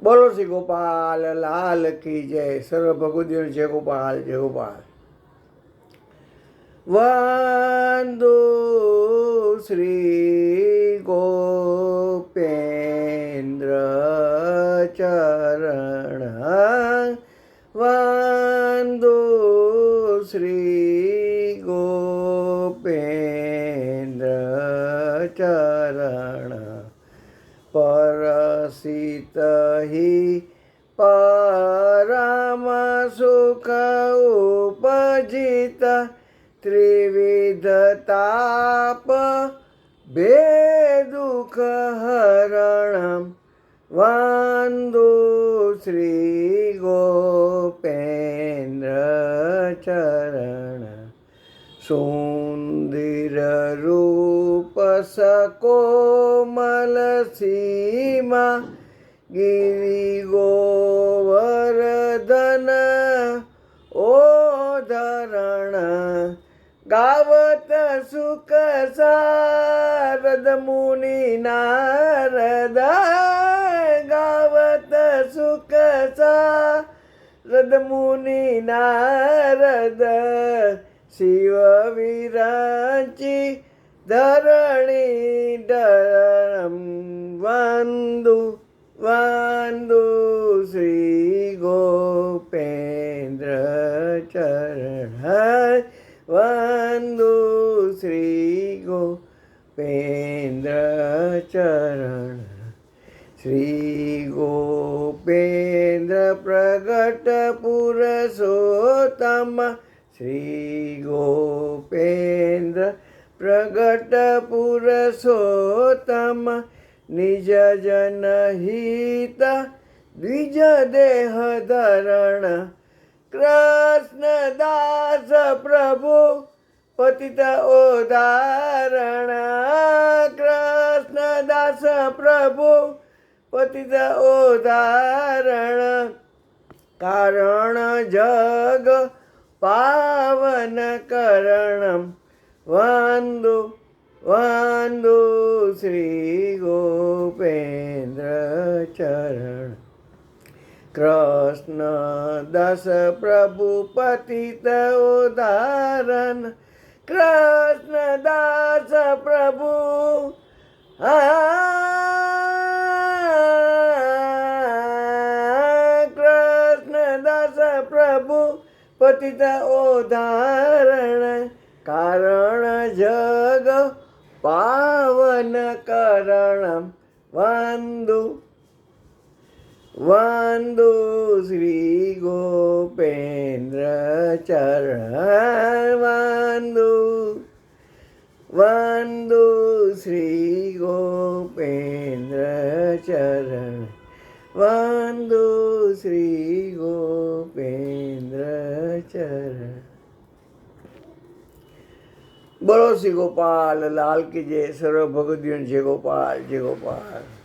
બોલો શ્રી ગોપાલ લાલ કી જય. સર્વ ભગવદીઓ જય ગોપાલ જય ગોપાલ. વંદુ શ્રી ગોપેન્દ્ર ચરણ, વંદુ શ્રી ગોપેન્દ્ર ચરણ. પરસિત હિ પરમ સુખ ઉપજિત, ત્રિવિધ તાપ બે દુઃખ હરણ. વંદુ શ્રી ગોપેન્દ્ર ચરણ. સુંદર રૂપ સકોમલ સીમા, ગિરિ ગોવર્ધન ઓધરણ. ગાવત સુખ સારદ મુનિ નારદ, ગાવત સુખ સારદ મુનિ નારદ. શિવ વિરાંચી ધરણી ધરમ. વંદુ વંદુ શ્રી ગોપેન્દ્ર ચરણ, વંદુ શ્રી ગોપેન્દ્ર ચરણ. શ્રી ગોપેન્દ્ર પ્રગટ પુરુષોત્તમ, શ્રી ગોપેન્દ્ર પ્રગટ પુરુષોત્તમ. નિજ જન હિત દ્વિજ દેહ ધરણ. કૃષ્ણ દાસ પ્રભુ પતિત ઉદાહરણ. કૃષ્ણ દાસ પ્રભુ પતિત ઉદાહરણ. કારણ જગ પાવન કરણ. વંદુ વંદુ શ્રી ગોપેન્દ્ર ચરણ. કૃષ્ણ દાસ પ્રભુ પતિત ઉદાહરણ. કૃષ્ણ દાસ પ્રભુ કૃષ્ણ દાસ પ્રભુ પતિત ઉદાહરણ. કારણ જગ પાવન કરણ. વંદુ વંદુ શ્રી ગોપેન્દ્ર ચરણ. વંદુ વંદુ શ્રી ગોપેન્દ્ર ચરણ. વંદુ શ્રી ગોપેન્દ્ર ચરણ. બોલો શ્રી ગોપાલ લાલ કી જય. સર્વ ભગવદીઓ જય ગોપાલ જય ગોપાલ.